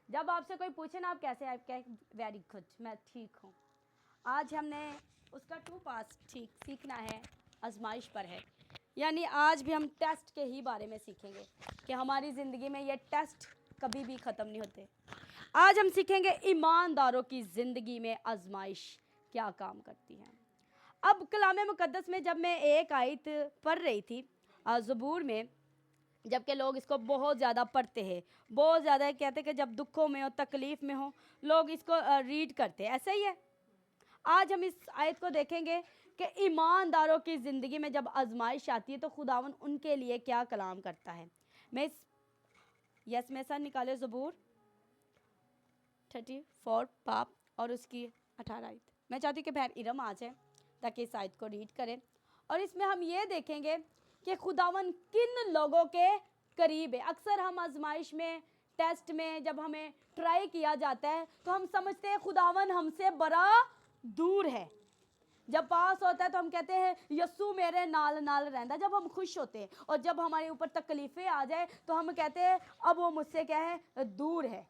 जब आपसे कोई पूछे ना आप कैसे हैं, आप क्या, वेरी गुड, मैं ठीक हूँ। आज हमने उसका टू पास ठीक सीखना है, आजमाइश पर है। यानी आज भी हम टेस्ट के ही बारे में सीखेंगे कि हमारी ज़िंदगी में ये टेस्ट कभी भी ख़त्म नहीं होते। आज हम सीखेंगे ईमानदारों की ज़िंदगी में आजमाइश क्या काम करती है। अब कलाम मुक़द्दस में जब मैं एक आयत पढ़ रही थी ज़बूर में, जबकि लोग इसको बहुत ज़्यादा पढ़ते हैं, बहुत ज़्यादा कहते हैं कि जब दुखों में हो, तकलीफ़ में हो, लोग इसको रीड करते हैं, ऐसा ही है। आज हम इस आयत को देखेंगे कि ईमानदारों की ज़िंदगी में जब आजमाइश आती है तो खुदावन उनके लिए क्या कलाम करता है। मैं इस मेरे साथ निकाले ज़बूर 34 पाप और उसकी 18 आयत। मैं चाहती हूँ कि बहर इरम आ जाए ताकि इस आयत को रीड करें, और इसमें हम ये देखेंगे कि खुदावन किन लोगों के करीब है। अक्सर हम आजमाइश में, टेस्ट में जब हमें ट्राई किया जाता है तो हम समझते हैं खुदावन हमसे बड़ा दूर है। जब पास होता है तो हम कहते हैं यस्सु मेरे नाल नाल रहता। जब हम खुश होते हैं और जब हमारे ऊपर तकलीफ़ें आ जाए तो हम कहते हैं अब वो मुझसे क्या है, दूर है।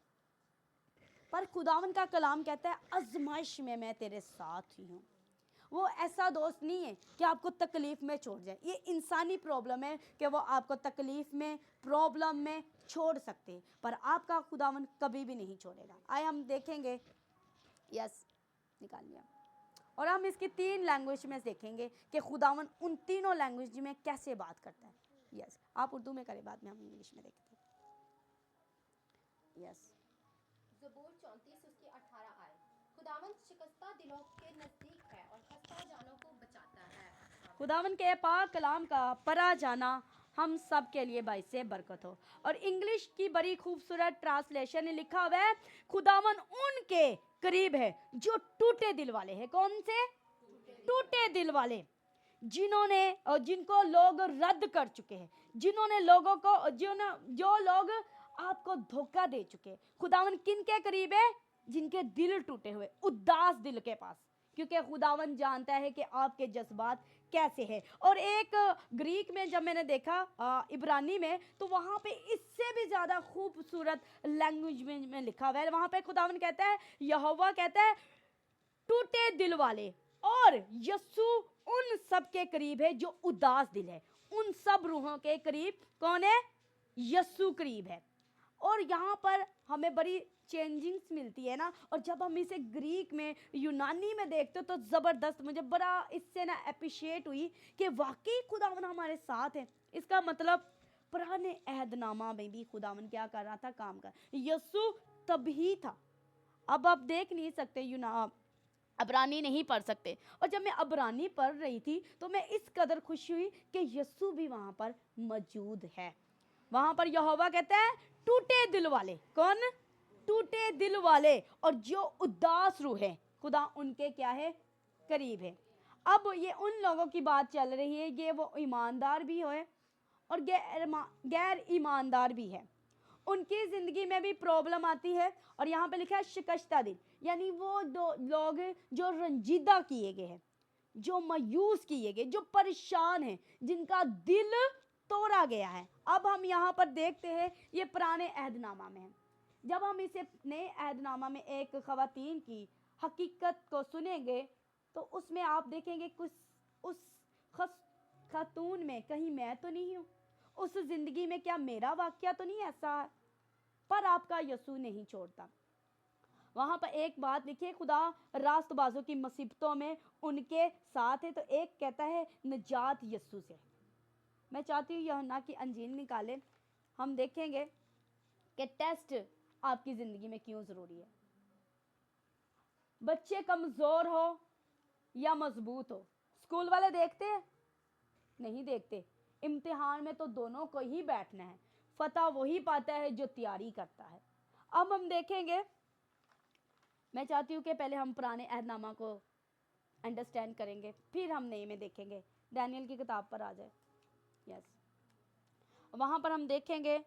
पर खुदावन का कलाम कहता है आजमाइश में मैं तेरे साथ ही हूँ। वो ऐसा दोस्त नहीं है कि आपको तकलीफ़ में छोड़ जाए। ये इंसानी प्रॉब्लम है कि वो आपको तकलीफ़ में, प्रॉब्लम में छोड़ सकते हैं, पर आपका खुदावन कभी भी नहीं छोड़ेगा। आए हम देखेंगे, यस निकाल लिया, और हम इसकी 3 लैंग्वेज में देखेंगे कि खुदावन उन तीनों लैंग्वेज में कैसे बात करता है। यस आप उर्दू में करें, बाद में हम इंग्लिश में देखते हैं। यस ज़बूर 34 उसकी 18 आए। खुदावन शिकस्ता दिलों के नज़दीक है और खस्ता जानों को बचाता है। खुदावन के पाक कलाम का पढ़ा जाना हम सब के लिए बाइस से बरकत हो। और इंग्लिश की बड़ी खूबसूरत ट्रांसलेशन ने लिखा हुआ है खुदावन उनके करीब है जो टूटे दिल वाले हैं। कौन से? टूटे दिल वाले, जिन्होंने और जिनको लोग रद्द कर चुके हैं, जिन्होंने लोगों को जो लोग आपको धोखा दे चुके हैं। खुदावन किन के करीब है? जिनके दिल टूटे हुए, उदास दिल के पास, क्योंकि खुदावन जानता है कि आपके जज्बात कैसे हैं। और एक ग्रीक में जब मैंने देखा इब्रानी में, तो वहाँ पे इससे भी ज़्यादा खूबसूरत लैंग्वेज में लिखा हुआ है। वहाँ पे खुदावन कहता है, यहोवा कहता है टूटे दिल वाले, और यस्सु उन सब के करीब है जो उदास दिल है। उन सब रूहों के करीब कौन है? यस्सु करीब है। और यहाँ पर हमें बड़ी चेंजिंग्स मिलती है ना, और जब हम इसे ग्रीक में, यूनानी में देखते हो तो ज़बरदस्त, मुझे बड़ा इससे ना अप्रिशिएट हुई कि वाकई खुदावन हमारे साथ है। इसका मतलब पुराने अहदनामा में भी खुदावन क्या कर रहा था? काम कर। यस्सु तभी था। अब आप देख नहीं सकते, अबरानी नहीं पढ़ सकते। और जब मैं अबरानी पढ़ रही थी तो मैं इस कदर खुश हुई कि यस्सु भी वहाँ पर मौजूद है। वहाँ पर यहोवा कहता है टूटे दिल वाले। कौन? टूटे दिल वाले और जो उदास रूह है, खुदा उनके क्या है? करीब है। अब ये उन लोगों की बात चल रही है, ये वो ईमानदार भी है और गैर ईमानदार भी है। उनकी ज़िंदगी में भी प्रॉब्लम आती है। और यहाँ पे लिखा है शिकस्ता दिल, यानी वो दो लोग जो रंजीदा किए गए हैं, जो मायूस किए गए, जो परेशान हैं, जिनका दिल तोड़ा गया है। अब हम यहाँ पर देखते हैं ये पुराने अहदनामा में है। जब हम इसे नए अहदनामा में एक ख़वातीन की हकीकत को सुनेंगे तो उसमें आप देखेंगे कुछ उस खातून में कहीं मैं तो नहीं हूँ, उस ज़िंदगी में क्या मेरा वाक़या तो नहीं ऐसा है। पर आपका यस्सु नहीं छोड़ता। वहाँ पर एक बात लिखिए, खुदा रास्तबाजों की मुसीबतों में उनके साथ है। तो एक कहता है निजात यस्सु से। मैं चाहती हूँ यूहन्ना की अंजील निकाले, हम देखेंगे कि टेस्ट आपकी ज़िंदगी में क्यों ज़रूरी है। बच्चे कमज़ोर हो या मजबूत हो, स्कूल वाले देखते हैं? नहीं देखते। इम्तिहान में तो दोनों को ही बैठना है। फतह वही पाता है जो तैयारी करता है। अब हम देखेंगे, मैं चाहती हूँ कि पहले हम पुराने अहदनामा को अंडरस्टैंड करेंगे, फिर हम नए में देखेंगे। डैनियल की किताब पर आ जाए। यस वहाँ पर हम देखेंगे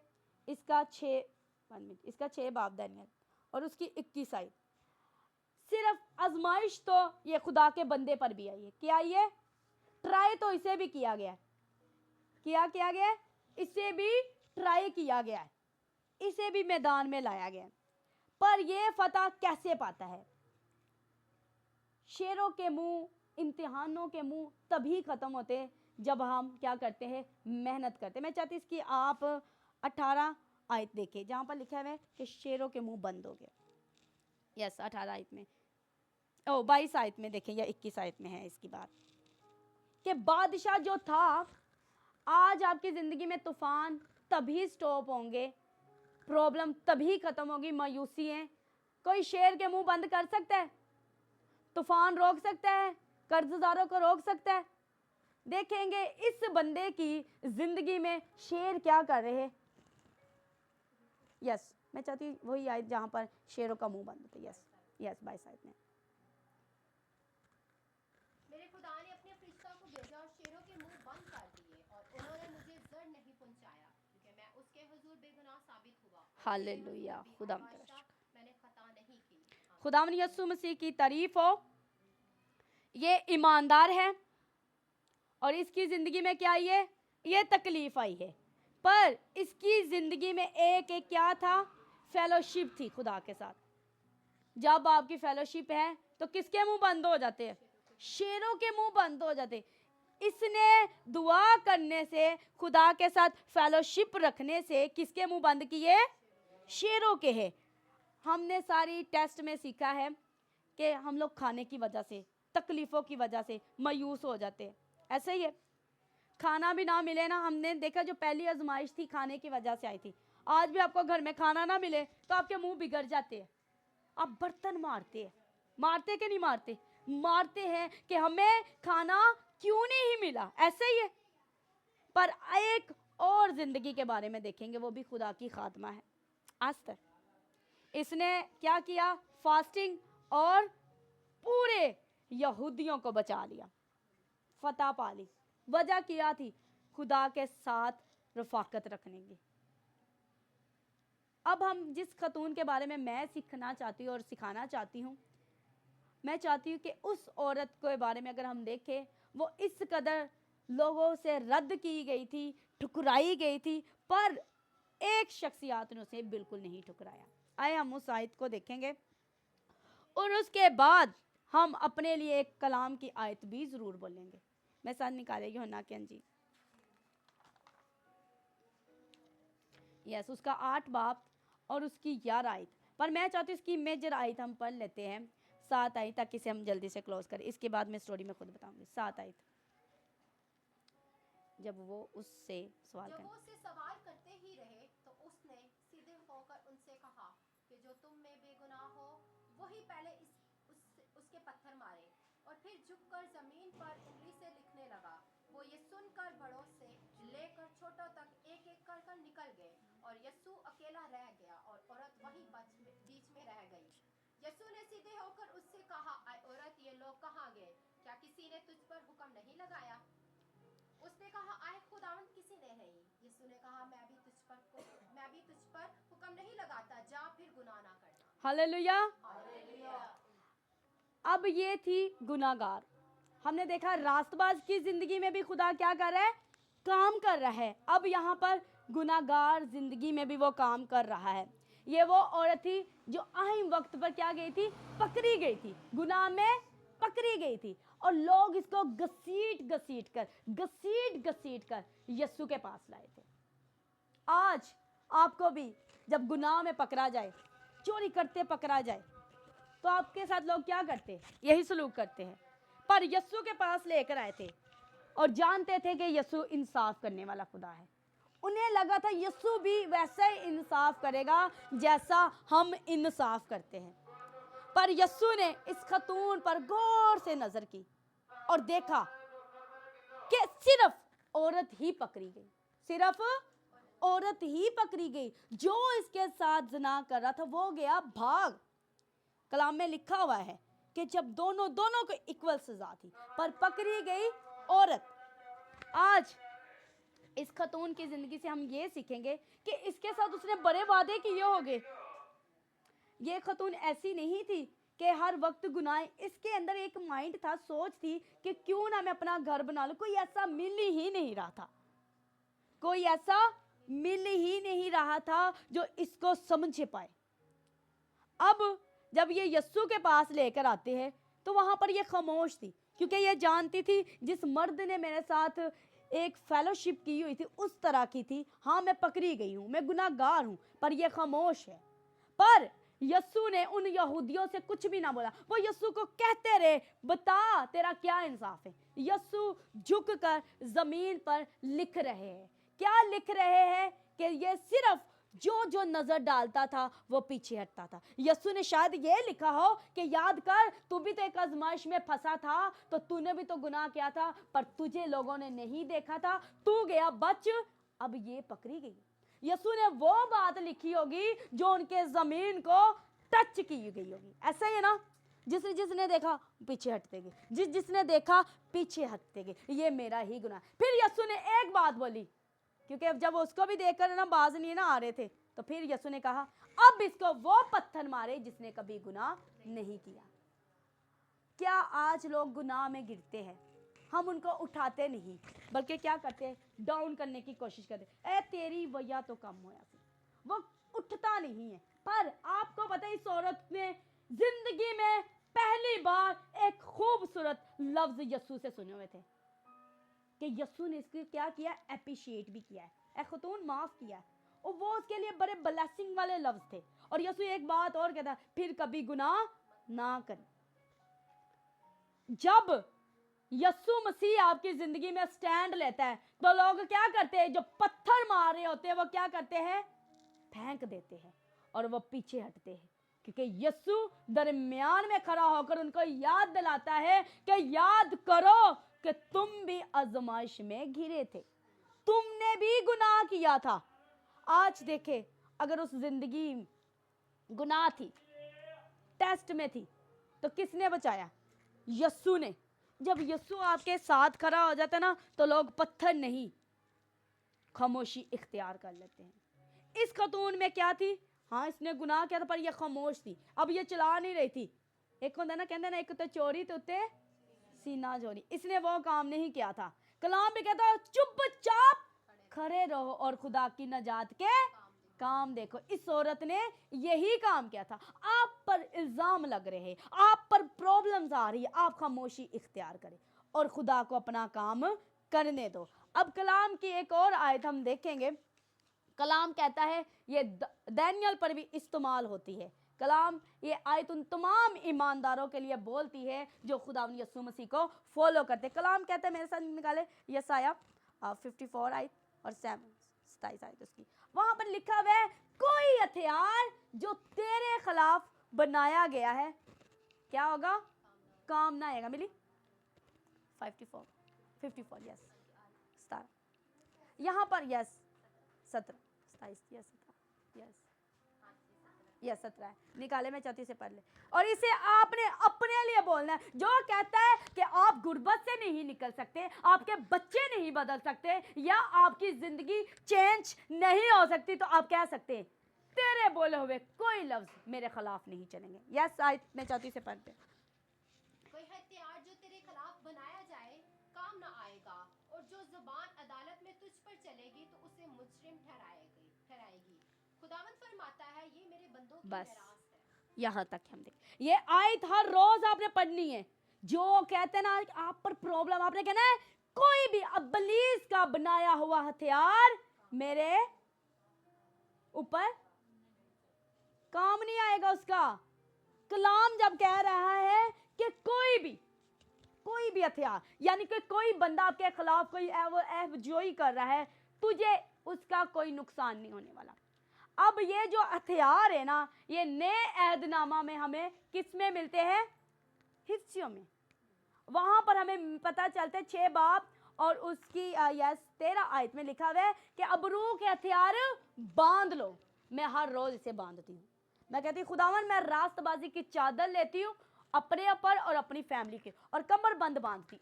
इसका 6 बाब डैनियल और उसकी 21 आयत। सिर्फ आजमाइश तो ये खुदा के बंदे पर भी आई है। क्या आई है? ट्राई तो इसे भी किया गया है। किया गया है, इसे भी ट्राई किया गया है, इसे भी मैदान में लाया गया है। पर ये फतह कैसे पाता है? शेरों के मुंह, इम्तिहानों के मुंह तभी खत्म होते हैं जब हम क्या करते हैं, मेहनत करते हैं। मैं चाहती हूँ कि आप 18 आयत देखें जहाँ पर लिखा हुआ है कि शेरों के मुंह बंद हो गए। यस 18 आयत में, 22 आयत में देखें या 21 आयत में है इसकी बात, कि बादशाह जो था, आज आपकी जिंदगी में तूफान तभी स्टॉप होंगे, प्रॉब्लम तभी खत्म होगी, मायूसी है। कोई शेर के मुंह बंद कर सकता है? तूफान रोक सकता है? कर्जदारों को रोक सकता है? देखेंगे इस बंदे की जिंदगी में शेर क्या कर रहे हैं। यस मैं चाहती हूँ वही आयत जहां पर शेरों का मुंह बंद होता है। यस 22 आयत में, मेरे खुदा ने अपने फरिश्ता को भेजा और शेरों के मुंह बंद कर दिए, और उन्होंने मुझे जर नहीं पहुंचाया, क्योंकि मैं उसके हुजूर बेगुनाह साबित हुआ। हालेलुया, खुदा मैंने खता नहीं की। खुदावन यीशु मसीह की तारीफ हो। ये ईमानदार है और इसकी जिंदगी में क्या आई है? ये तकलीफ आई है, पर इसकी जिंदगी में एक क्या था? फेलोशिप थी खुदा के साथ। जब आपकी फेलोशिप है तो किसके मुंह बंद हो जाते हैं? शेरों के मुंह बंद हो जाते। इसने दुआ करने से, खुदा के साथ फेलोशिप रखने से किसके मुंह बंद किए? शेरों के है। हमने सारी टेस्ट में सीखा है कि हम लोग खाने की वजह से, तकलीफों की वजह से मायूस हो जाते हैं। ऐसे ही है, खाना भी ना मिले ना, हमने देखा जो पहली आजमाइश थी खाने की वजह से आई थी। आज भी आपको घर में खाना ना मिले तो आपके मुंह बिगड़ जाते हैं, आप बर्तन मारते हैं। मारते कि नहीं मारते? मारते हैं कि हमें खाना क्यों नहीं मिला। ऐसे ही है। पर एक और जिंदगी के बारे में देखेंगे, वो भी खुदा की खात्मा है। आस्तर इसने क्या किया? फास्टिंग और पूरे यहूदियों को बचा लिया, फतह पा ली। वजह क्या थी? खुदा के साथ रफाकत रखने की। अब हम जिस खतून के बारे में मैं सीखना चाहती हूँ और सिखाना चाहती हूँ, मैं चाहती हूँ कि उस औरत के बारे में अगर हम देखें, वो इस कदर लोगों से रद्द की गई थी, ठुकराई गई थी, पर एक शख्सियत ने उसे बिल्कुल नहीं ठुकराया। आए हम उस आयत को देखेंगे और उसके बाद हम अपने लिए एक कलाम की आयत भी जरूर बोलेंगे। मैं साथ निकालेगी होना क्या जी। यस उसका 8 बाब और उसकी 11 आयत। पर मैं चाहती हूँ इसकी मेजर आयत हम पढ़ लेते हैं, 7 आयत, ताकि इसे हम जल्दी से क्लोज करें। इसके बाद मैं स्टोरी में खुद बताऊंगी। 7 आयत, जब वो उससे सवाल जब करें, वो उससे सवाल करते ही रहे तो उसने सीधे होकर उनसे कहा कि जो तुम में बेगुनाह हो वही पहले उसके पत्थर मारे। और फिर झुककर जमीन पर उंगली से लिखने लगा। वो ये सुनकर बड़ों से लेकर छोटों तक एक एक कर निकल गए, और यीशु अकेला रह गया और औरत वहीं बीच में रह गई। यीशु ने सीधे होकर उससे कहा, औरत ये लोग कहाँ गए? क्या किसी ने तुझ पर हुक्म नहीं लगाया? उसने कहा, आए खुदावंद किसी ने नहीं। यीशु ने कहा, मैं भी तुझ पर हुक्म नहीं लगाता, जा फिर गुनाह ना करना। हालेलुया। हालेलुया। अब ये थी गुनाहगार। हमने देखा रास्तबाज की जिंदगी में भी खुदा क्या कर रहा है? काम कर रहा है। अब यहाँ पर गुनाहगार जिंदगी में भी वो काम कर रहा है। ये वो औरत थी जो आहिम वक्त पर क्या गई थी? पकड़ी गई थी, गुनाह में पकड़ी गई थी, और लोग इसको घसीट कर यीशु के पास लाए थे। आज आपको भी जब गुनाह में पकड़ा जाए, चोरी करते पकड़ा जाए, तो आपके साथ लोग क्या करते हैं? यही सलूक करते हैं। पर यीशु के पास लेकर आए थे और जानते थे कि यीशु इंसाफ करने वाला खुदा है। उन्हें लगा था यीशु भी वैसा ही इंसाफ करेगा जैसा हम इंसाफ करते हैं। पर यीशु ने इस खतून पर गौर से नजर की और देखा कि सिर्फ औरत ही पकड़ी गई, सिर्फ औरत ही पकड़ी गई। जो इसके साथ ज़िना कर रहा था वो गया भाग। कलाम में लिखा हुआ है कि जब दोनों को इक्वल सजा थी, पर पकड़ी गई औरत। आज इस खतून की जिंदगी से हम ये सीखेंगे कि इसके साथ उसने बड़े वादे किए होंगे। ये खतून ऐसी नहीं थी कि हर वक्त गुनाह, इसके अंदर एक माइंड था, सोच थी कि क्यों ना मैं अपना घर बना लूं। कोई ऐसा मिल ही नहीं रहा था, कोई ऐसा मिल ही नहीं रहा था जो इसको समझ पाए। अब जब ये यस्सु के पास लेकर आते हैं तो वहां पर ये खामोश थी, क्योंकि ये जानती थी जिस मर्द ने मेरे साथ एक फेलोशिप की हुई थी उस तरह की थी। हाँ, मैं पकड़ी गई हूँ, मैं गुनाहगार हूँ, पर ये खामोश है। पर यस्सु ने उन यहूदियों से कुछ भी ना बोला। वो यस्सु को कहते रहे, बता तेरा क्या इंसाफ है। यस्सु झुककर जमीन पर लिख रहे हैं। क्या लिख रहे हैं कि ये सिर्फ जो जो नजर डालता था वो पीछे हटता था। यस्सु ने शायद ये लिखा हो कि याद कर, तू भी तो एक आजमाइश में फंसा था, तो तूने भी तो गुनाह किया था, पर तुझे लोगों ने नहीं देखा था, तू गया बच, अब ये पकड़ी गई। यस्सु ने वो बात लिखी होगी जो उनके जमीन को टच की गई होगी। ऐसा ही है ना, जिसने देखा पीछे हटते गए, जिसने देखा पीछे हटते गए, ये मेरा ही गुनाह। फिर यस्सु ने एक बात बोली, क्योंकि जब उसको भी देखकर ना बाज नहीं ना आ रहे थे, तो फिर यस्सु ने कहा, अब इसको वो पत्थर मारे जिसने कभी गुनाह नहीं किया। क्या आज लोग गुनाह में गिरते हैं, हम उनको उठाते नहीं, बल्कि क्या करते हैं, डाउन करने की कोशिश करते, ए तेरी वजह तो कम होया सी, वो उठता नहीं है। पर आपको पता है, इस औरत ने जिंदगी में पहली बार एक खूबसूरत लफ्ज यस्सु से सुने हुए थे कि यस्सु ने इसको क्या किया, एप्रिशिएट भी किया है, ए खतून माफ किया है, और वो उसके लिए बड़े ब्लेसिंग वाले लफ्ज थे। और यस्सु एक बात और कहता, फिर कभी गुनाह ना कर। जब यस्सु मसीह आपकी जिंदगी में स्टैंड लेता है तो लोग क्या करते हैं, जो पत्थर मार रहे होते हैं वो क्या करते हैं, फेंक देते हैं और वो पीछे हटते हैं, क्योंकि यस्सु दरमियान में खड़ा होकर उनको याद दिलाता है कि याद करो कि तुम भी आजमाइश में घिरे थे, तुमने भी गुनाह किया था। आज देखे, अगर उस जिंदगी गुनाह थी, टेस्ट में थी, तो किसने बचाया, यस्सु ने। जब यस्सु आपके साथ खड़ा हो जाता है ना, तो लोग पत्थर नहीं, खामोशी इख्तियार कर लेते हैं। इस खतून में क्या थी, हाँ इसने गुनाह किया था, पर यह खामोश थी, अब ये चला नहीं रही थी। एक होता ना, कहते ना, एक तो चोरी तो उते सीना चोरी, इसने वो काम नहीं किया था। कलाम भी कहता है, चुपचाप खड़े रहो और खुदा की नजात के काम देखो। इस औरत ने यही काम किया था। आप पर इल्जाम लग रहे हैं, आप पर प्रॉब्लम्स आ रही है, आप खामोशी इख्तियार करें और खुदा को अपना काम करने दो। अब कलाम की एक और आयत हम देखेंगे। कलाम कहता है, ये दानियल पर भी इस्तेमाल होती है। कलाम ये आयत उन तमाम ईमानदारों के लिए बोलती है जो खुदा यस्सु मसीह को फॉलो करते। कलाम कहता है, मेरे साथ निकाले यसाया 54 आयत और 27 आयत उसकी, वहां पर लिखा हुआ है, कोई हथियार जो तेरे खिलाफ बनाया गया है क्या होगा, काम ना आएगा। मिली 54 यस 17 यहाँ पर यस 17 27 यस 17 यस 17 है, निकाले, मैं चौथी से पढ़ ले। और इसे आपने अपने लिए बोलना है। जो कहता है कि आप गुर्बत से नहीं निकल सकते, आपके बच्चे नहीं बदल सकते, या आपकी जिंदगी चेंज नहीं हो सकती, तो आप कह सकते हैं, तेरे बोले हुए कोई लफ्ज मेरे खिलाफ नहीं चलेंगे। यस आयत में चौथी से पढ़ते। कोई हथियार जो तेरे खिलाफ बनाया जाए काम ना आएगा, और जो जुबान अदालत में तुझ पर चलेगी तो उसे मुजरिम ठहराएगी। खुदावंद फरमाता है, ये मेरे बंदों की बस मिरास है। यहाँ तक हम देख, ये आयत हर रोज आपने पढ़नी है। जो कहते हैं ना आप पर प्रॉब्लम, आपने कहना है, कोई भी इब्लीस का बनाया हुआ हथियार मेरे ऊपर काम नहीं आएगा उसका। कलाम जब कह रहा है कि कोई भी हथियार, यानी कि कोई बंदा आपके खिलाफ कोई जोई कर रहा है, तुझे उसका कोई नुकसान नहीं होने वाला। अब ये जो हथियार है ना, ये नए अहदनामा में हमें किस में मिलते हैं, हिस्सियों में। वहां पर हमें पता चलता है 6 बाब और उसकी 13 आयत में लिखा हुआ है कि अबरू के हथियार बांध लो। मैं हर रोज इसे बांधती हूँ। मैं कहती हूँ, खुदावन मैं रास्तबाजी की चादर लेती हूँ अपने ऊपर और अपनी फैमिली के, और कमर बंद बांधती,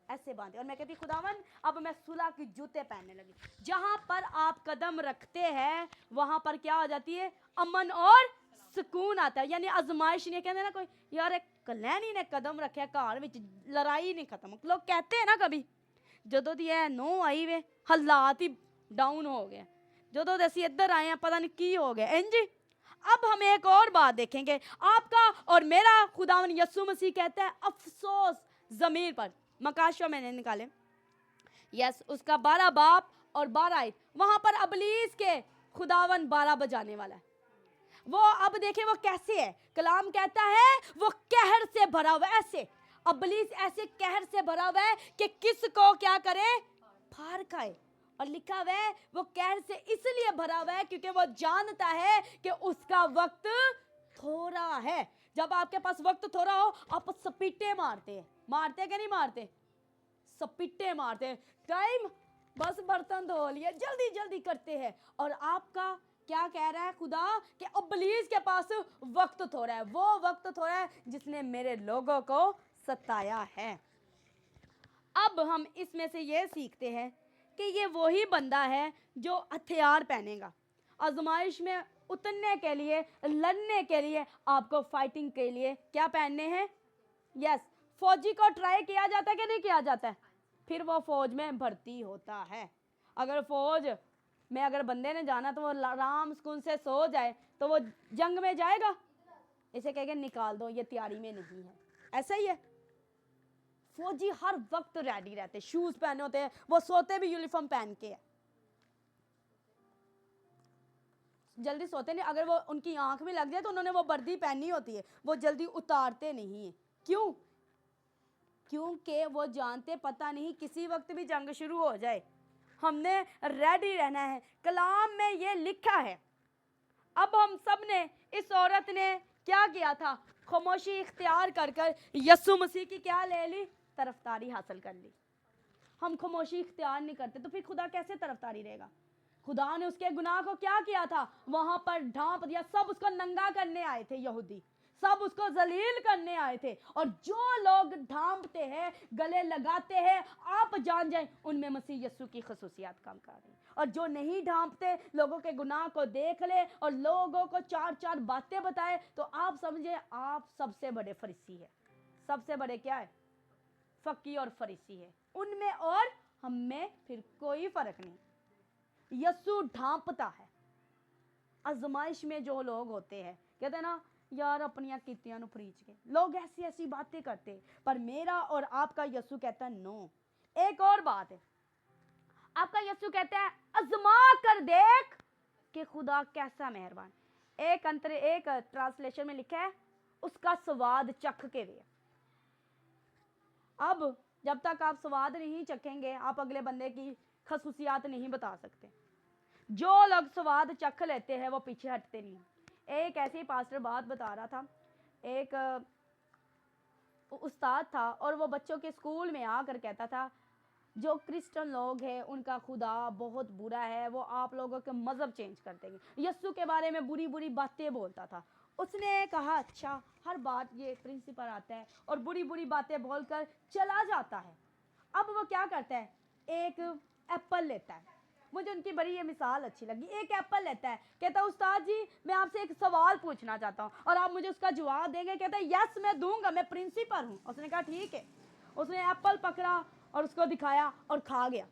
ऐसे बांधे, और मैं कहती खुदावन अब मैं सुलह की जूते पहनने लगी। जहां पर आप कदम रखते हैं वहां पर क्या हो जाती है, अमन और सुकून आता है। यानी आजमाइश नहीं, कहते ना कोई यार कलैनी ने कदम रखे घर में, लड़ाई नहीं खत्म। लोग कहते हैं ना कभी ਜਦੋਂ ਦੀ ਇਹ नो आई वे हालात ही डाउन हो गए, ਜਦੋਂ ਦੇ ਅਸੀਂ ਇੱਧਰ आए हैं पता नहीं की हो गया। इंज अब हम एक और बात देखेंगे, आपका और मेरा खुदावन यीशु मसीह कहता है अफसोस ज़मीर पर। मकाशवा मैंने निकाले, यस, उसका 12 बाप और 12 आयत, वहां पर अबलीस के खुदावन 12 बजाने वाला है। वो अब देखें वो कैसे है, कलाम कहता है वो कहर से भरा हुआ है। ऐसे अबलीस ऐसे कहर से भरा हुआ है कि किसको क्या करे, फाड़ खाए। और लिखा हुआ है वो कहर से इसलिए भरा हुआ है क्योंकि वो जानता है कि उसका वक्त थोड़ा है। जब आपके पास वक्त थोड़ा हो, आप सपीटे मारते हैं, मारते कि नहीं मारते, सपीटे मारते हैं, टाइम बस बर्तन धो लिए, जल्दी जल्दी करते हैं। और आपका क्या कह रहा है खुदा कि इब्लीस के पास वक्त थोड़ा है, वो वक्त थोड़ा है जिसने मेरे लोगों को सताया है। अब हम इसमें से ये सीखते हैं कि ये वही बंदा है जो हथियार पहनेगा आजमाइश में उतरने के लिए, लड़ने के लिए, आपको फाइटिंग के लिए क्या पहनने हैं। यस, फौजी को ट्राई किया जाता है कि नहीं किया जाता है, फिर वो फौज में भर्ती होता है। अगर फौज में अगर बंदे ने जाना तो वो आराम सुकून से सो जाए तो वो जंग में जाएगा, इसे कहेंगे निकाल दो, ये तैयारी में नहीं है। ऐसा ही है, फौजी हर वक्त रेडी रहते, शूज पहने होते हैं, वो सोते भी यूनिफॉर्म पहन के है, जल्दी सोते नहीं। अगर वो उनकी आंख में लग जाए तो उन्होंने वो वर्दी पहनी होती है, वो जल्दी उतारते नहीं है। क्यों? क्योंकि वो जानते पता नहीं किसी वक्त भी जंग शुरू हो जाए, हमने रेडी रहना है। कलाम में ये लिखा है। अब हम सब ने, इस औरत ने क्या किया था, खामोशी इख्तियार कर कर यीशु मसीह की क्या ले ली, तरफदारी हासिल कर ली। हम खामोशी इख्तियार नहीं करते तो फिर खुदा कैसे तरफदारी रहेगा। खुदा ने उसके गुनाह को क्या किया था, वहां पर ढांप दिया। सब उसको नंगा करने आए थे, यहूदी सब उसको जलील करने आए थे। और जो लोग ढांपते हैं, गले लगाते हैं, आप जान जाएं उनमें मसीह यीशु की खसूसियात काम कर रही। और जो नहीं ढांपते, लोगों के गुनाह को देख ले और लोगों को चार चार बातें बताए, तो आप समझे आप सबसे बड़े फरीसी है। सबसे बड़े क्या है, फकी और फरीसी है, उनमें और हम में फिर कोई फर्क नहीं। यीशु ढांपता है। आजमाइश में जो लोग होते हैं, कहते हैं ना यार अपनियां कीतियां नु फरीच के, लोग ऐसी ऐसी बातें करते, पर मेरा और आपका यीशु कहता है नो। एक और बात है, आपका यीशु कहता है आजमा कर देख कि खुदा कैसा मेहरबान। एक ट्रांसलेशन में लिखा है उसका स्वाद चख के वे। अब जब तक आप स्वाद नहीं चखेंगे, आप अगले बंदे की खसूसियात नहीं बता सकते। जो लोग स्वाद चख लेते हैं वो पीछे हटते नहीं। एक ऐसे पास्टर बात बता रहा था, एक उस्ताद था और वो बच्चों के स्कूल में आकर कहता था जो क्रिश्चियन लोग हैं उनका खुदा बहुत बुरा है, वो आप लोगों के मज़हब चेंज कर देंगे। यीशु के बारे में बुरी बुरी बातें बोलता था। उसने कहा अच्छा, हर बात ये प्रिंसिपल आता है और बुरी बुरी बातें बोलकर चला जाता है। अब वो क्या करता है, एक एप्पल लेता है। मुझे उनकी बड़ी ये मिसाल अच्छी लगी। एक एप्पल लेता है, कहता है उस्ताद जी मैं आपसे एक सवाल पूछना चाहता हूँ और आप मुझे उसका जवाब देंगे। कहता है यस मैं दूंगा, मैं प्रिंसिपल हूँ। उसने कहा ठीक है। उसने एप्पल पकड़ा और उसको दिखाया और खा गया।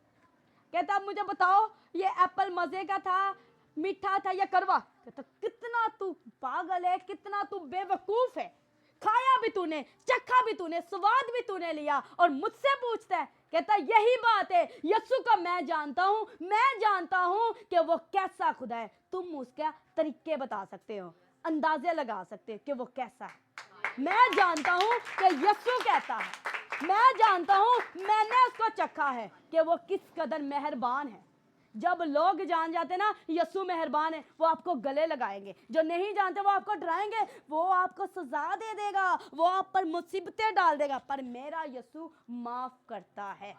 कहता अब मुझे बताओ ये एप्पल मजे का था, मीठा था या कड़वा? कहता कितना तू पागल है, कितना तू बेवकूफ है, खाया भी तूने, चखा भी तूने, स्वाद भी तूने लिया और मुझसे पूछता है। कहता यही बात है, यीशु का मैं जानता हूं कि वो कैसा खुदा है। तुम उसके तरीके बता सकते हो, अंदाजे लगा सकते हो कि वो कैसा है। मैं जानता हूं कि यीशु कहता है, मैं जानता हूं, मैंने उसको चखा है कि वो किस कदर मेहरबान है। जब लोग जान जाते ना यीशु मेहरबान है, वो आपको गले लगाएंगे। जो नहीं जानते वो आपको डराएंगे, वो आपको सजा दे देगा, वो आप पर मुसीबतें डाल देगा। पर मेरा यीशु माफ करता है।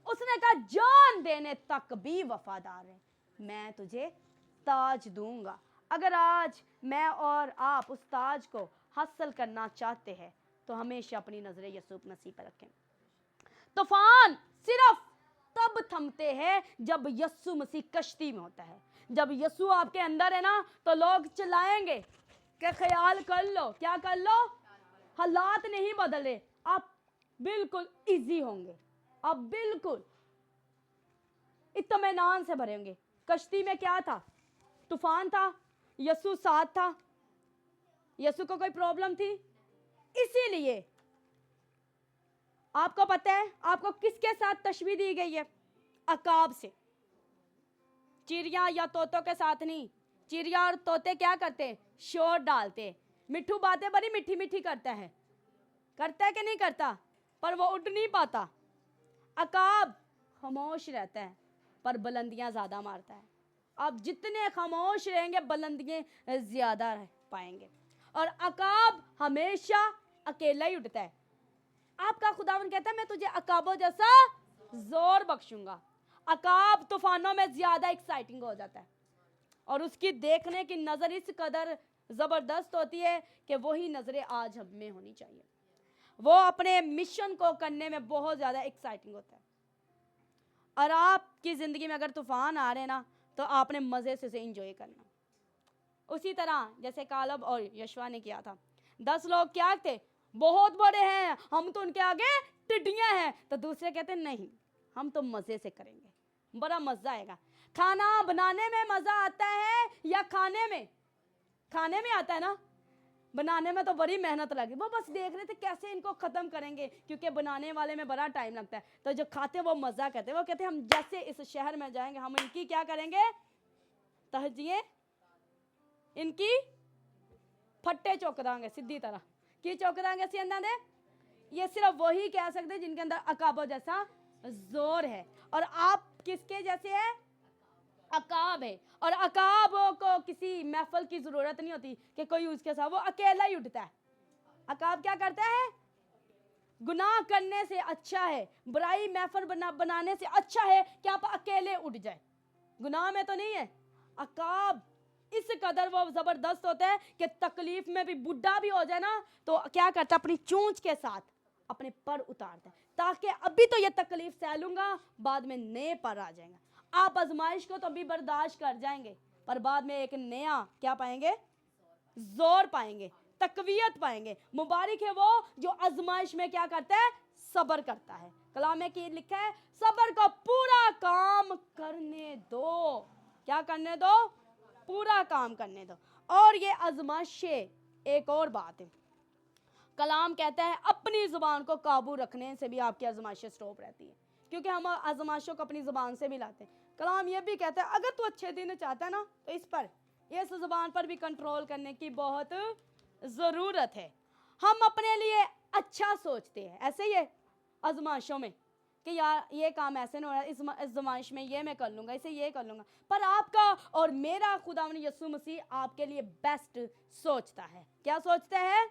उसने कहा जान देने तक भी वफादार है, मैं तुझे ताज दूंगा। अगर आज मैं और आप उस ताज को हासिल करना चाहते हैं तो हमेशा अपनी नजरें यीशु मसीह पर रखें। तूफान सिर्फ तब थमते हैं जब यीशु मसीह कश्ती में होता है। जब यीशु आपके अंदर है ना तो लोग चिल्लाएंगे कि ख्याल कर लो, क्या कर लो, हालात नहीं बदले, आप बिल्कुल इजी होंगे, आप बिल्कुल इत्मीनान से भरेंगे। कश्ती में क्या था, तूफान था, यीशु साथ था, यीशु को कोई प्रॉब्लम थी? इसीलिए आपको पता है आपको किसके साथ तशबीह दी गई है? अकाब से। चिड़िया या तोतों के साथ नहीं। चिड़िया और तोते क्या करते? शोर डालते, मिठू बातें बड़ी मीठी मीठी करता है कि नहीं करता, पर वो उड़ नहीं पाता। अकाब खामोश रहता है पर बुलंदियां ज्यादा मारता है। आप जितने खामोश रहेंगे बुलंदियां ज्यादा रह पाएंगे। और अकाब हमेशा अकेला ही उठता है। आपका खुदावन कहता है मैं तुझे अकाबों जैसा जोर बख्शूंगा। अकाब तूफानों में ज्यादा एक्साइटिंग हो जाता है और उसकी देखने की नजर इस कदर जबरदस्त होती है कि वही नजरें आज हम में होनी चाहिए। वो अपने मिशन को करने में बहुत ज्यादा एक्साइटिंग होता है। और आपकी जिंदगी में अगर तूफान आ रहे ना तो आपने मजे से उसे एंजॉय करना। उसी तरह जैसे कालब और यशवा ने किया था। 10 लोग क्या थे? बहुत बड़े हैं, हम तो उनके आगे टिड्डियां हैं। तो दूसरे कहते नहीं, हम तो मजे से करेंगे, बड़ा मजा आएगा। खाना बनाने में मजा आता है या खाने में? खाने में आता है ना। बनाने में तो बड़ी मेहनत लगी, वो बस देख रहे थे कैसे इनको खत्म करेंगे, क्योंकि बनाने वाले में बड़ा टाइम लगता है। तो जो खाते वो मजा करते, वो कहते हम जैसे इस शहर में जाएंगे हम इनकी क्या करेंगे? तहजिए, इनकी फट्टे चौक देंगे सीधी तरह की चौक देंगे सी अंदर दे। ये सिर्फ वही कह सकते हैं जिनके अंदर अकाबों जैसा जोर है। और आप किसके जैसे हैं? अकाब है। और अकाब को किसी महफल की जरूरत नहीं होती कि कोई उसके साथ, वो अकेला ही उठता है। अकाब क्या करता है? गुनाह करने से अच्छा है, बुराई महफल बनाने से अच्छा है कि आप अकेले उठ जाए। गुनाह में तो नहीं है। अकाब इस कदर वो जबरदस्त होता है कि तकलीफ में भी बुढ़ा भी हो जाए ना तो क्या करता है? अपनी चोंच के साथ अपने पर उतारता है ताकि अभी तो ये तकलीफ सह लूंगा, बाद में नए पर आ जाएगा। आप आजमाइश को तो भी बर्दाश्त कर जाएंगे पर बाद में एक नया क्या पाएंगे? जोर पाएंगे, तकवीयत पाएंगे। मुबारक है वो जो आजमाइश में क्या करता है? सब्र करता है। कलाम में की लिखा है सब्र का पूरा काम करने दो। क्या करने दो? पूरा काम करने दो। और ये आजमाइशें एक और बात है, कलाम कहता है अपनी जुबान को काबू रखने से भी आपकी आजमाइशें स्टॉप रहती है, क्योंकि हम आजमाइशों को अपनी जुबान से भी लाते हैं। कलाम ये भी कहता है अगर तू अच्छे दिन चाहता है ना तो इस जुबान पर भी कंट्रोल करने की बहुत ज़रूरत है। हम अपने लिए अच्छा सोचते हैं ऐसे ही है आजमाइशों में कि यार ये काम ऐसे नहीं हो रहा, इस आजमाइश में ये मैं कर लूँगा, इसे ये कर लूँगा। पर आपका और मेरा खुदावंद यीशु मसीह आपके लिए बेस्ट सोचता है। क्या सोचता है?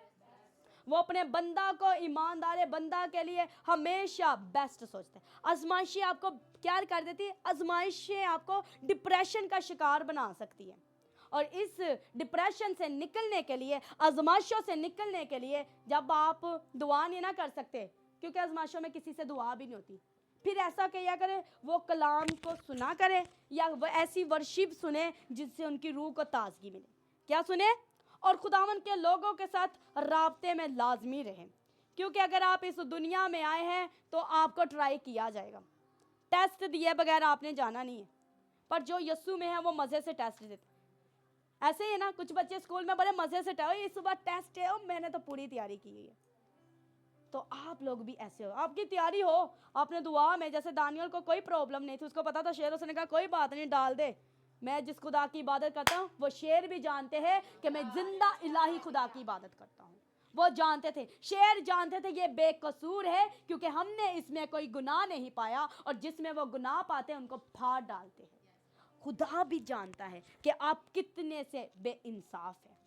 वो अपने बंदा को, ईमानदार बंदा के लिए हमेशा बेस्ट सोचते हैं। आजमाइशें आपको क्या कर देती है? आजमाइशें आपको डिप्रेशन का शिकार बना सकती है। और इस डिप्रेशन से निकलने के लिए, आजमाइशों से निकलने के लिए, जब आप दुआ नहीं ना कर सकते क्योंकि आजमाइशों में किसी से दुआ भी नहीं होती, फिर ऐसा किया करे वो कलाम को सुना करे या वो ऐसी वर्शिप सुने जिससे उनकी रूह को ताजगी मिले। क्या सुने? और खुदावन के लोगों के साथ राब्ते में लाजमी रहें, क्योंकि अगर आप इस दुनिया में आए हैं तो आपको ट्राई किया जाएगा। टेस्ट दिए बगैर आपने जाना नहीं है। पर जो यीशु में है वो मज़े से टेस्ट देते। ऐसे ही है ना, कुछ बच्चे स्कूल में बड़े मज़े से इस बार टेस्ट है और मैंने तो पूरी तैयारी की है। तो आप लोग भी ऐसे हो, आपकी तैयारी हो, आपने दुआ में, जैसे दानियल को कोई प्रॉब्लम नहीं थी, उसको पता था शेर, उसने कहा कोई बात नहीं डाल दे, मैं जिस खुदा की इबादत करता हूँ वो शेर भी जानते हैं कि मैं जिंदा इलाही खुदा की इबादत करता हूँ। वो जानते थे, शेर जानते थे ये बेकसूर है क्योंकि हमने इसमें कोई गुनाह नहीं पाया, और जिसमें वो गुनाह पाते हैं उनको फाड़ डालते हैं। खुदा भी जानता है कि आप कितने से बेइंसाफ है।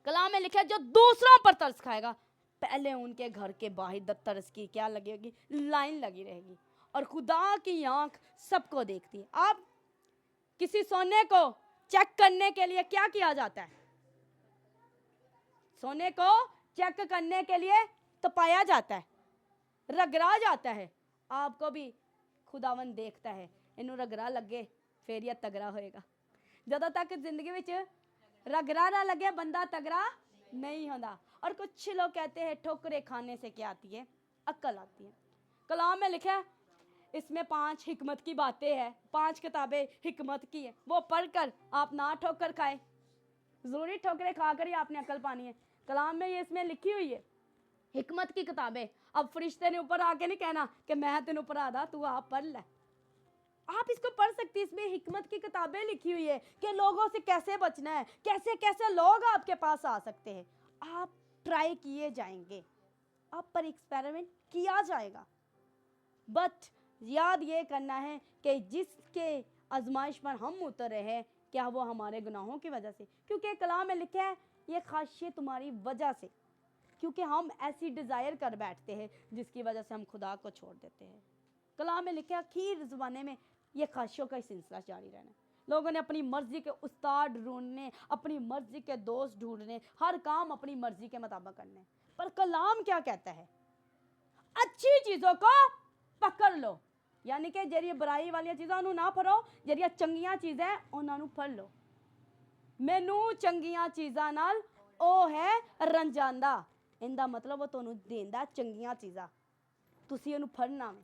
कलाम में लिखा है जो दूसरों पर तरस खाएगा पहले उनके घर के बाहर तरस की क्या लगेगी? लाइन लगी रहेगी। और खुदा की आंख सबको देखती है। आप किसी सोने को चेक करने के लिए क्या किया जाता है? सोने को चेक करने के लिए तपाया जाता है, रगड़ा जाता है। आपको भी खुदावन देखता है, इन्हों रगड़ा लगे फिर यह तगड़ा होएगा। जदों तक जिंदगी विच रगड़ा ना लगे बंदा तगड़ा नहीं होता। और कुछ लोग कहते हैं ठोकरे खाने से क्या आती है? अक्ल आती है। कलाम में लिखा है इसमें 5 हिकमत की बातें हैं, 5 किताबें हिकमत की है, वो पढ़कर आप ना ठोकर खाए। ज़रूरी ठोकरें खाकर ही आपने अकल पानी है। कलाम में ये इसमें लिखी हुई है, हिकमत की किताबें। अब फरिश्ते ने ऊपर आके नहीं कहना कि मैं तेन पढ़ा दा, तू आप पढ़ ले। आप इसको पढ़ सकती, इसमें हिकमत की किताबें लिखी हुई है कि लोगों से कैसे बचना है, कैसे कैसे लोग आपके पास आ सकते हैं। आप ट्राई किए जाएंगे, आप पर एक्सपेरिमेंट किया जाएगा, बट याद ये करना है कि जिसके आजमाइश पर हम उतर रहे हैं, क्या वो हमारे गुनाहों की वजह से, क्योंकि कलाम में लिखा है ये खाशियत तुम्हारी वजह से, क्योंकि हम ऐसी डिज़ायर कर बैठते हैं जिसकी वजह से हम खुदा को छोड़ देते हैं। कलाम में लिखा है आखिर ज़माने में ये खाशियों का सिलसिला जारी रहना। लोगों ने अपनी मर्जी के उस्ताद ढूंढने, अपनी मर्जी के दोस्त ढूंढने, हर काम अपनी मर्जी के मुताबिक करने। पर कलाम क्या कहता है? अच्छी चीज़ों को पकड़ लो, यानी कि जरिए बुराई वाली चीज़ां उन्होंने ना फड़ो, जरिए चंगियां चीज़ें उन्होंने फड़ लो। मैनू चंगियां चीज़ां नाल ओ है रंजांदा, इंदा मतलब वो ਤੁਹਾਨੂੰ ਦੇਂਦਾ ਚੰਗੀਆਂ ਚੀਜ਼ਾਂ, ਤੁਸੀਂ ਉਹਨੂੰ ਫੜਨਾ ਵੇ।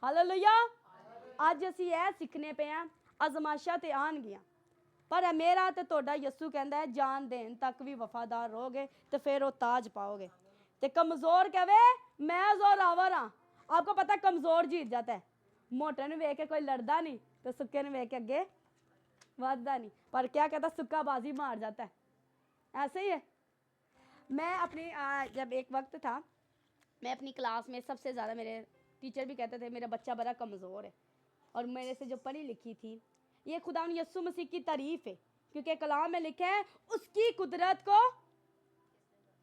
ਹਾਲੇਲੂਇਆ। ਅੱਜ ਅਸੀਂ ਇਹ ਸਿੱਖਨੇ ਪਏ ਆ, ਅਜ਼ਮਾਇਸ਼ਾਂ ਤੇ ਆਣਗੀਆਂ, ਪਰ ਮੇਰਾ ਤੇ ਤੁਹਾਡਾ ਯਿਸੂ ਕਹਿੰਦਾ ਹੈ ਜਾਨ ਦੇਣ ਤੱਕ ਵੀ ਵਫਾਦਾਰ ਰਹੋਗੇ ਤੇ ਫਿਰ ਉਹ ਤਾਜ ਪਾओगे। ਤੇ ਕਮਜ਼ੋਰ ਕਹਵੇ ਮੈਂ ਜ਼ੋਰਾਵਰ ਹਾਂ। आपको पता है कमज़ोर जीत जाता है, मोटे ने वेख के कोई लड़दा नहीं तो सुक्के ने वेख के अगे बढ़ता नहीं, पर क्या कहता सुक्का बाजी मार जाता है, ऐसे ही है। मैं अपनी जब एक वक्त था, मैं अपनी क्लास में सबसे ज़्यादा, मेरे टीचर भी कहते थे मेरा बच्चा बड़ा कमज़ोर है, और मेरे से जो पढ़ी लिखी थी, ये खुदा यस्सु मसीह की तारीफ़ है, क्योंकि कलाम में लिखा है उसकी कुदरत को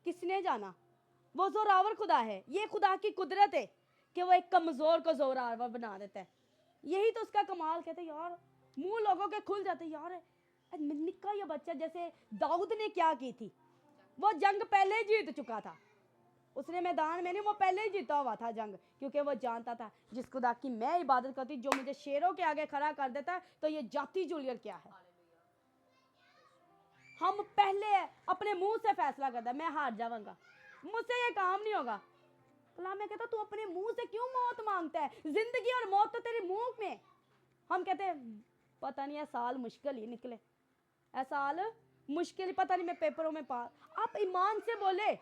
किसने जाना, वो ज़ोरावर खुदा है। ये खुदा की कुदरत है कि वो एक कमज़ोर को ज़ोरावर बना देता है। यही तो उसका कमाल। कहते यार मुंह लोगों के खुल जाते, यार निक्का ये बच्चा, जैसे दाऊद ने क्या की थी, वो जंग पहले ही जीत चुका था, उसने मैदान में नहीं, वो पहले ही जीता हुआ था जंग, क्योंकि वो जानता था जिस खुदा की मैं इबादत करती, जो मुझे शेरों के आगे खड़ा कर देता है, तो ये जाती जूलियर क्या है। हम पहले अपने मुंह से फैसला करते हैं मैं हार जाऊंगा, मुझसे ये काम नहीं होगा। कलाम में कहता तू अपने मुंह से क्यों मौत मांगता है, जिंदगी और मौत तो तेरे मुंह में। हम कहते हैं पता नहीं है साल मुश्किल ही निकले, ऐसा साल मुश्किल ही, पता नहीं मैं पेपरों में पास। आप ईमान से बोले,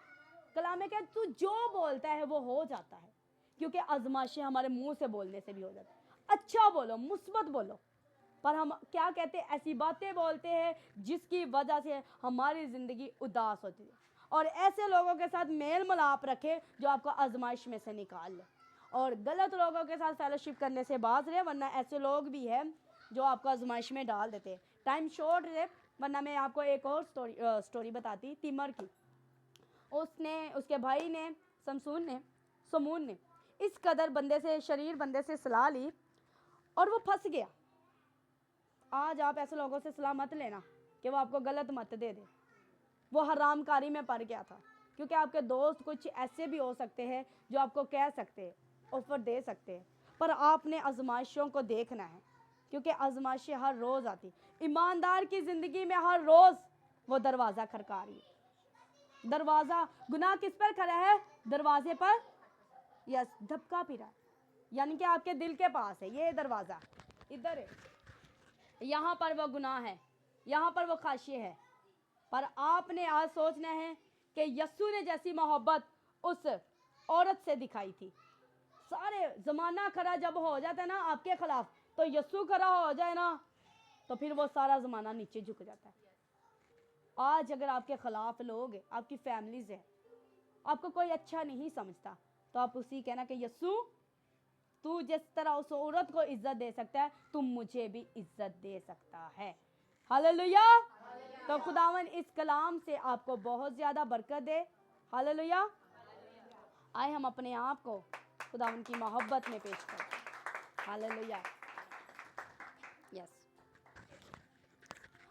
कलाम में कहता तू जो बोलता है वो हो जाता है, क्योंकि आजमाइशें हमारे मुंह से बोलने से भी हो जाती है। अच्छा बोलो, मुस्बत बोलो, पर हम क्या कहते हैं, ऐसी बातें बोलते हैं जिसकी वजह से हमारी ज़िंदगी उदास होती है। और ऐसे लोगों के साथ मेल मिलाप रखें जो आपको आजमाइश में से निकाल ले, और गलत लोगों के साथ फेलोशिप करने से बाज रहे, वरना ऐसे लोग भी हैं जो आपको आजमाइश में डाल देते हैं। टाइम शॉर्ट है, वरना मैं आपको एक और स्टोरी बताती तिमर की। उसने, उसके भाई ने, समून ने इस कदर बंदे से, शरीर बंदे से सलाह ली और वो फंस गया। आज आप ऐसे लोगों से सलाह मत लेना कि वो आपको गलत मत दे दे। वो हरामकारी में पड़ गया था, क्योंकि आपके दोस्त कुछ ऐसे भी हो सकते हैं जो आपको कह सकते हैं, ऑफर दे सकते हैं, पर आपने आजमाइशों को देखना है, क्योंकि आजमाइशें हर रोज़ आती। ईमानदार की ज़िंदगी में हर रोज़ वो दरवाज़ा खड़का रही है। दरवाज़ा, गुनाह किस पर खड़ा है, दरवाजे पर, यस, धक्का पी रहा है, यानी कि आपके दिल के पास है। ये दरवाज़ा इधर है, यहाँ पर वो गुनाह है, यहाँ पर वो खाशिय है। पर आपने आज सोचना है कि यस्सु ने जैसी मोहब्बत उस औरत से दिखाई थी। सारे ज़माना खड़ा जब हो जाता है ना आपके खिलाफ, तो यस्सु खड़ा हो जाए ना, तो फिर वो सारा ज़माना नीचे झुक जाता है। आज अगर आपके खिलाफ लोग, आपकी फैमिलीज़ है, आपको कोई अच्छा नहीं समझता, तो आप उसी कहना कि यस्सु तू जिस तरह उस औरत को इज्जत दे सकता है, तुम मुझे भी इज्जत दे सकता है। हालेलुया। तो खुदावन इस कलाम से आपको बहुत ज़्यादा बरकत दे। हालेलुया। आए हम अपने आप को खुदावन की मोहब्बत में पेश करें। हालेलुया। यस।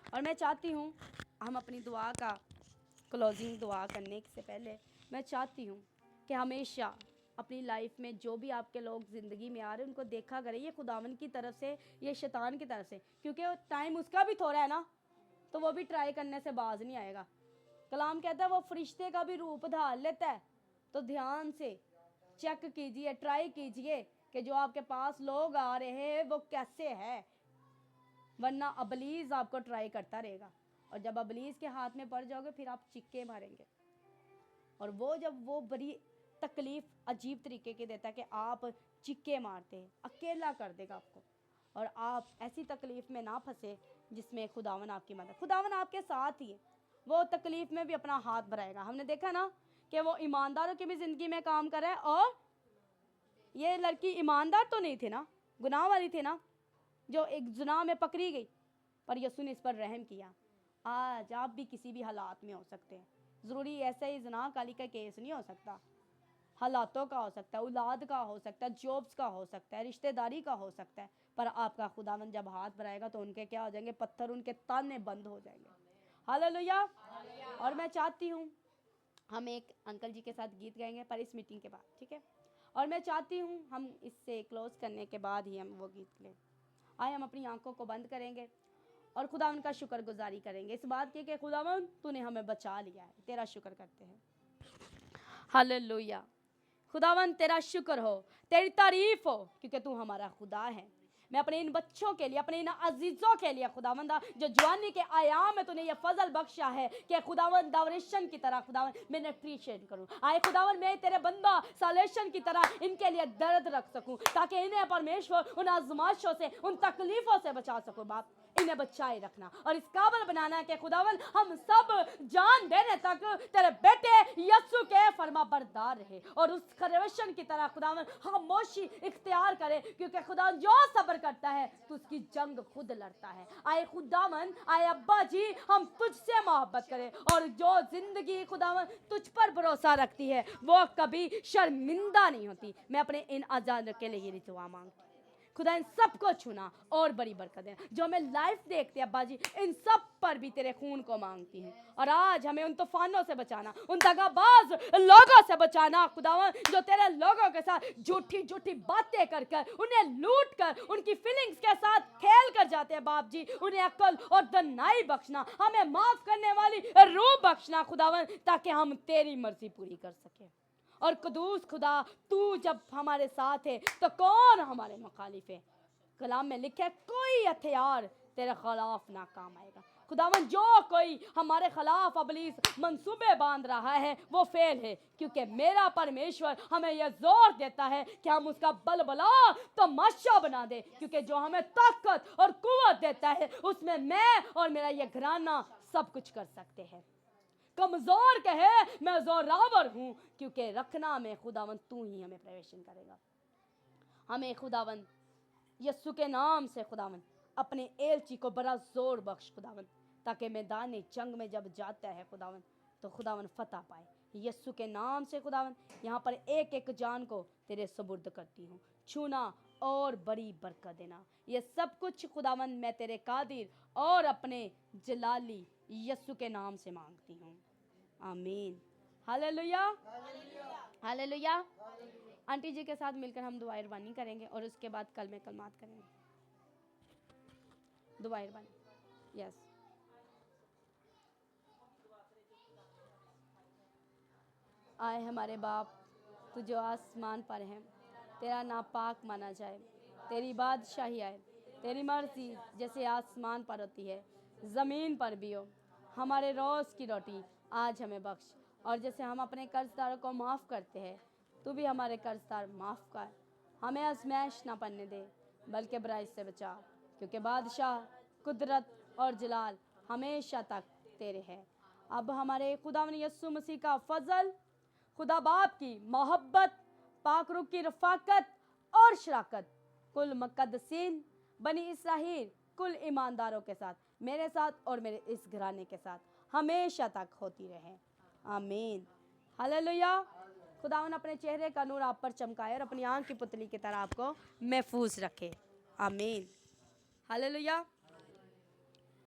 और मैं चाहती हूँ हम अपनी दुआ का क्लोजिंग दुआ करने से पहले मैं चाहती हूँ कि हमेशा अपनी लाइफ में जो भी आपके लोग ज़िंदगी में आ रहे हैं उनको देखा करें, ये खुदावन की तरफ से, ये शैतान की तरफ से, क्योंकि टाइम उसका भी थोड़ा है ना, तो वो भी ट्राई करने से बाज नहीं आएगा। कलाम कहता है वो फरिश्ते का भी रूप धार लेता है। तो ध्यान से चेक कीजिए, ट्राई कीजिए कि जो आपके पास लोग आ रहे हैं वो कैसे है, वरना अबलीज आपको ट्राई करता रहेगा। और जब इब्लीस के हाथ में पड़ जाओगे फिर आप चिक्के मारेंगे। और वो जब वो बड़ी तकलीफ अजीब तरीके की देता है कि आप चिक्के मारते हैं, अकेला कर देगा आपको, और आप ऐसी तकलीफ में ना फंसे जिसमें खुदावन आपकी मदद, खुदावन आपके साथ ही है, वो तकलीफ में भी अपना हाथ बढ़ाएगा। हमने देखा ना कि वो ईमानदारों की भी ज़िंदगी में काम कर रहा है, और ये लड़की ईमानदार तो नहीं थी ना, गुनाह वाली थी ना, जो एक जुनाह में पकड़ी गई, पर यीशु ने इस पर रहम किया। आज आप भी किसी भी हालात में हो सकते हैं, ज़रूरी ऐसा ही जुनाह काली का केस नहीं हो सकता, हालातों का हो सकता है, औलाद का हो सकता है, जॉब्स का हो सकता है, रिश्तेदारी का हो सकता है, पर आपका खुदावन जब हाथ बढ़ाएगा तो उनके क्या हो जाएंगे, पत्थर उनके ताने बंद हो जाएंगे। हालेलुया। और मैं चाहती हूँ हम एक अंकल जी के साथ गीत गाएंगे पर इस मीटिंग के बाद, ठीक है, और मैं चाहती हूँ हम इससे क्लोज करने के बाद ही हम वो गीत लें। आए हम अपनी आंखों को बंद करेंगे और खुदावन का शुक्रगुजारी करेंगे इस बात की कि खुदावन तूने हमें बचा लिया है, तेरा शुक्र करते हैं। हालेलुया। खुदावन तेरा शुक्र हो, तेरी तारीफ हो, क्योंकि तू हमारा खुदा है। मैं अपने इन बच्चों के लिए, अपने इन अजीज़ों के लिए खुदावंदा, जो जवानी के आयाम में तूने ये फजल बख्शा है कि खुदावन दावरेशन की तरह खुदावन मैं एप्रिशिएट करूं। आए खुदावन मैं तेरे बंदा सालेशन की तरह इनके लिए दर्द रख सकूं, ताकि इन्हें परमेश्वर उन आजमाइशों से, उन तकलीफों से बचा सकूं। बाप इन्हें बचाए रखना और इस काबिल बनाना है कि खुदावन हम सब जान देने तक तेरे बेटे यीशु के फरमा बरदार रहे, और उस खरवेशन की तरह खुदावन खामोशी इख्तियार करे, क्योंकि खुदा जो सब्र करता है तो उसकी जंग खुद लड़ता है। आए खुदावन, आए अब्बा जी, हम तुझसे मोहब्बत करें, और जो जिंदगी खुदावन तुझ पर भरोसा रखती है वो कभी शर्मिंदा नहीं होती। मैं अपने इन आजाद के लिए ये दुआ मांगती, खुदा इन सबको छूना और बड़ी बरकत देना। जो हमें लाइफ देखते हैं अब्बा जी, इन सब पर भी तेरे खून को मांगती हूँ, और आज हमें उन तूफानों से बचाना, उन दगाबाज लोगों से बचाना खुदावन, जो तेरे लोगों के साथ झूठी झूठी बातें कर कर, उन्हें लूट कर, उनकी फीलिंग्स के साथ खेल कर जाते हैं। बाप जी उन्हें अक्ल और दनाई बख्शना, हमें माफ करने वाली रूह बख्शना खुदावन, ताकि हम तेरी मर्जी पूरी कर सके। और कुदूस खुदा तू जब हमारे साथ है तो कौन हमारे मुखालिफ है। कलाम में लिखा है कोई हथियार तेरे खिलाफ ना काम आएगा। खुदावन जो कोई हमारे खिलाफ इब्लीस मंसूबे बांध रहा है वो फेल है, क्योंकि मेरा परमेश्वर हमें यह जोर देता है कि हम उसका बलबला तमाशा बना दे, क्योंकि जो हमें ताकत और कुव्वत देता है उसमें मैं और मेरा यह घराना सब कुछ कर सकते हैं। कमजोर कहे मैं जोरावर हूं, क्योंकि रखना में खुदावन तू ही हमें प्रवेशन करेगा। हमें खुदावन यीशु के नाम से खुदावन अपने एलची को बड़ा जोर बख्श खुदावन, ताकि मैदान जंग में जब जाता है खुदावन तो खुदावन फतह पाए। यीशु के नाम से खुदावन यहाँ पर एक एक जान को तेरे सुपुर्द करती हूँ, छूना और बड़ी बरकत देना। ये सब कुछ खुदावन मैं तेरे कादिर और अपने जलाली यीशु के नाम से मांगती हूँ, आमीन। Hallelujah, hallelujah. आंटी जी के साथ मिलकर हम दुआ इरबानी करेंगे और उसके बाद कल में कलमात करेंगे। दुआ इरबानी, यस। आए हमारे बाप, तू जो आसमान पर है, तेरा नाम पाक माना जाए, तेरी बादशाही आए, तेरी मर्जी जैसे आसमान पर होती है ज़मीन पर भी हो। हमारे रोज़ की रोटी आज हमें बख्श, और जैसे हम अपने कर्जदारों को माफ़ करते हैं तू भी हमारे कर्जदार माफ़ कर। हमें आज़माइश ना पड़ने दे बल्कि बुराई से बचा, क्योंकि बादशाह, कुदरत और जलाल हमेशा तक तेरे हैं। अब हमारे खुदावन यीशु मसीह का फजल, खुदा बाप की मोहब्बत, पाक रूह की रफ़ाकत और शराकत कुल मुक़द्दसीन बनी इसराइल कुल ईमानदारों के साथ, मेरे साथ और मेरे इस घराने के साथ हमेशा तक होती रहे, आमीन। हालेलुया। खुदावन अपने चेहरे का नूर आप पर चमकाए और अपनी आँख की पुतली की तरह आपको महफूज रखे, आमीन। हालेलुया।